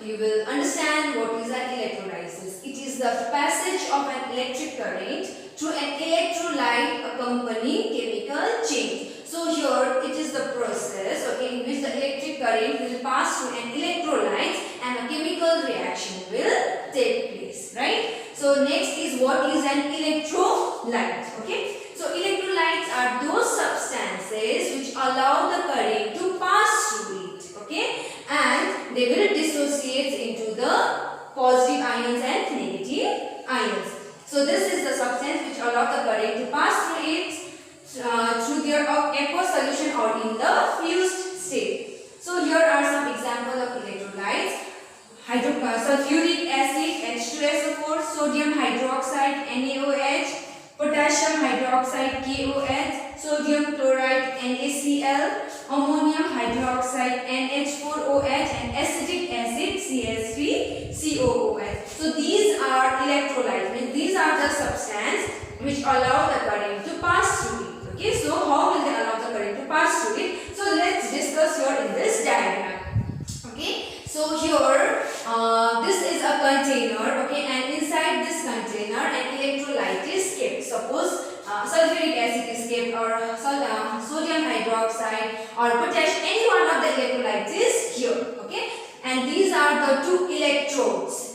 you will understand what is an electrolysis. It is the passage of an electric current through an electrolyte accompanying chemical change. So here it is the process, okay, in which the electric current will pass through an electrolyte and a chemical reaction will take place, right? So next is what is an electrolyte, okay? So electrolytes are those substances which allow the current to pass through it, okay, and they will dissociate into the positive ions and negative ions. So this is the substance which allow the current to pass through it through their aqueous solution or in the fused state. So here are some examples of electrolytes. Sulfuric acid H2SO4, sodium hydroxide NaOH, potassium hydroxide KOH, sodium chloride NaCl, ammonium hydroxide NH4OH, and acetic acid CH3COOH. So these are electrolytes, means these are the substances which allow the current to pass through it. Okay, so how will they allow the current to pass through it? So let's discuss here in this diagram. Okay, so here this is a container, okay, and inside this container an electrolyte is kept. Suppose sulfuric acid is kept, or sodium hydroxide or potassium, any one of the electrolytes is here, okay, and these are the two electrodes,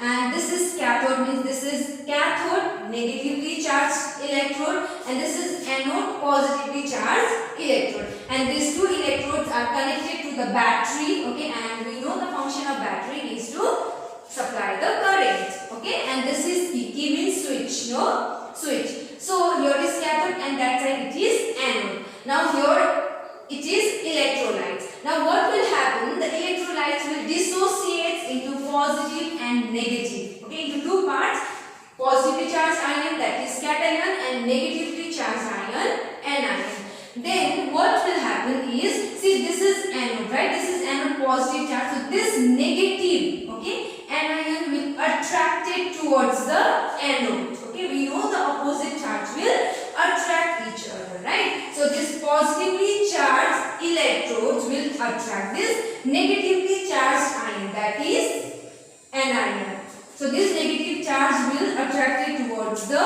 and this is cathode, means this is cathode, negatively charged electrode, and this is anode, positively charged electrode, and these two electrodes are connected to the battery, okay, and we know the function of battery is to supply the current, okay, and this is PK, means switch, no switch. So here is cathode and that side it is anode. Now here it is electrolytes. Now what will happen? The electrolytes will dissociate into positive and negative, okay, into two parts: positively charged ion, that is cation, and negatively charged ion, anion. Then what will happen is, see, this is anode, right? This is anode, positive charge. So this negative, okay, anion will attract it towards the anode. Okay, we know the opposite charge will attract each other, right? So this positively charged electrodes will attract this negatively charged ion, that is anion. So this negative charge will attract it towards the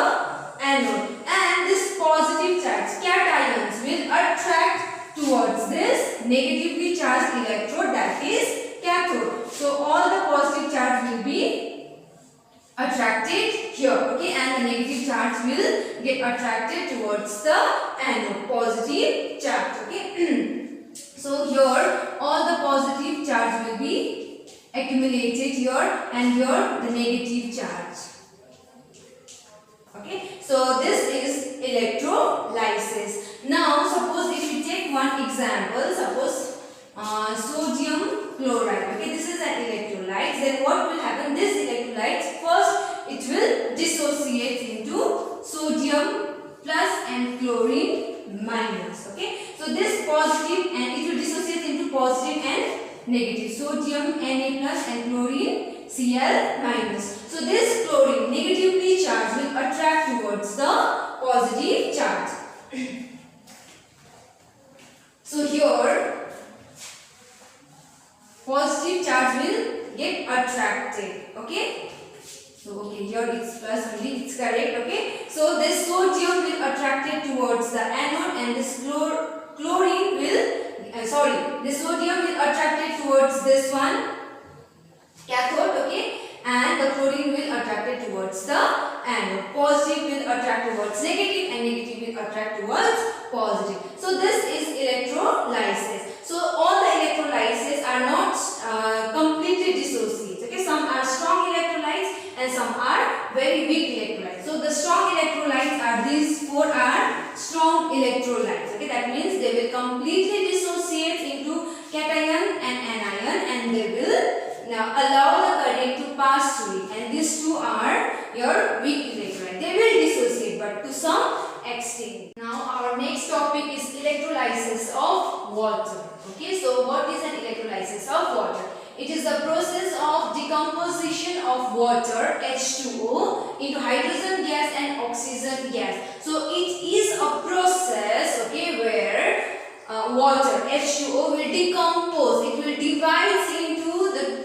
anode, and this positive charge cations will attract towards this negatively charged electrode, that is cathode. So all the positive charge will be attracted here, okay, and the negative charge will get attracted towards the anode, positive charge, okay. So here all the positive charge will be accumulated here, and here the negative charge. Okay, so this is electrolysis. Now suppose if we take one example, suppose sodium chloride, okay, this is an electrolyte. Then what will happen? This electrolyte, first it will dissociate into sodium plus and chlorine minus, okay. So this positive, and it will dissociate into positive and negative, sodium Na plus and chlorine Cl minus. So this chlorine negatively charged will attract towards the positive charge. So here positive charge will get attracted, okay. So okay, here it's plus only, it's correct, okay. So this sodium will attracted towards the anode, and this chlorine will this sodium will attracted towards this one cathode, okay, and the chlorine will attracted towards the anode. Positive will attract towards negative, and negative will attract towards positive. So this is electrolysis. So all the electrolyses are not completely dissociated, okay. Some are strong electrolytes and some are very weak electrolytes. So the strong electrolytes are these four are strong electrolytes, okay. That means they will completely dissociate into cation and anion, and they will now allow the current to pass through it, and these two are your weak electrolytes. They will dissociate, but to some extent. Now our next topic is electrolysis of water, okay. So what is an electrolysis of water? It is the process of decomposition of water H2O into hydrogen gas and oxygen gas. So it is a process, okay, where water H2O will decompose. It will divide into the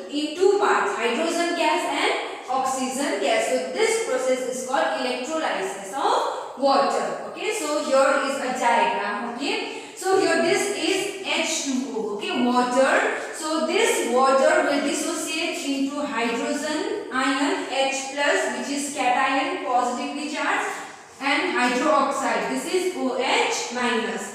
water. Okay, so here is a diagram. Okay, so here this is H2O. Okay, water. So this water will dissociate into hydrogen ion H plus, which is cation, positively charged, and hydroxide. This is OH minus.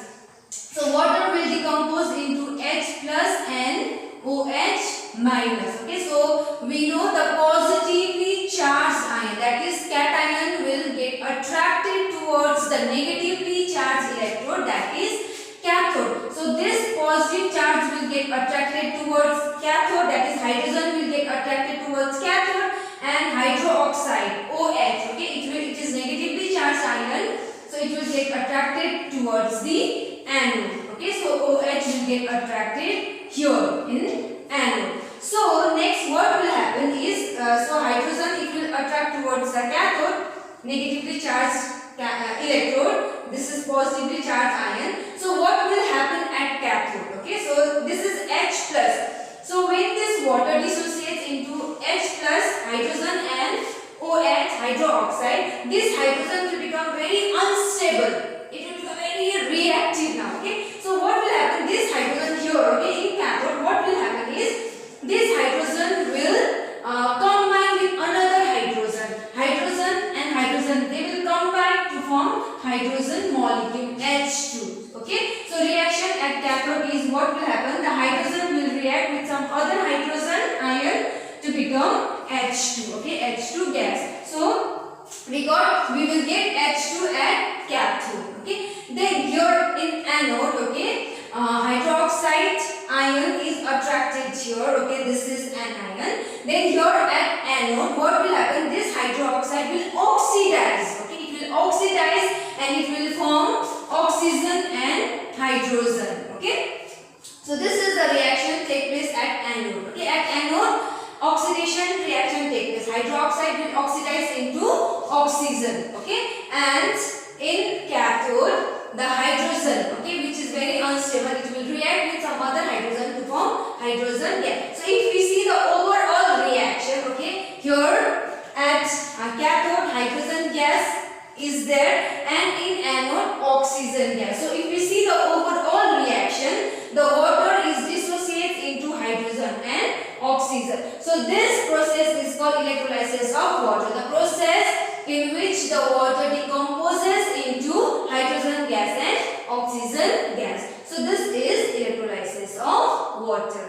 So water will decompose into H plus and OH minus. Okay, so we know the positively charged ion, that is cation, will get attracted towards the negatively charged electrode, that is cathode. So this positive charge will get attracted towards cathode, that is hydrogen will get attracted towards cathode, and hydroxide OH. Okay, it is negatively charged ion, so it will get attracted towards the anode. Okay, so OH will get attracted here in anode. So next what will happen is, so hydrogen, it will attract towards the cathode, negatively charged electrode. This is positively charged ion. So what will happen at cathode? Okay, so this is H plus. So when this water dissociates into H plus, hydrogen and OH, hydroxide, this hydrogen will become very unstable. It will become very reactive now. Okay, so what will happen? This hydrogen here, okay, in cathode, what will happen is this hydrogen will combine with another hydrogen. Hydrogen and hydrogen, they will combine to form hydrogen molecule H2. Okay, so reaction at cathode is what will happen? The hydrogen will react with some other hydrogen ion to become H2. Okay, H2 gas. So we will get H2 at cathode. Okay, then here in anode, okay, hydroxide ion is attracted here. Okay, this is an ion. Then here at anode, what will happen? This hydroxide will oxidize. Okay, it will oxidize and it will form oxygen and hydrogen. Okay, so this is the reaction take place at anode. Okay, at anode, oxidation reaction take place. Hydroxide will oxidize into oxygen. Okay, and in cathode, the hydrogen, okay, which is very unstable, it will react with some other hydrogen to form hydrogen gas. So if we see the overall reaction, okay, here at cathode, hydrogen gas is there, and in anode, oxygen gas. So if we see the overall reaction, the water is dissociates into hydrogen and oxygen. So this process is called electrolysis of water. The process in which the water decomposes into hydrogen gas and oxygen gas. So this is electrolysis of water.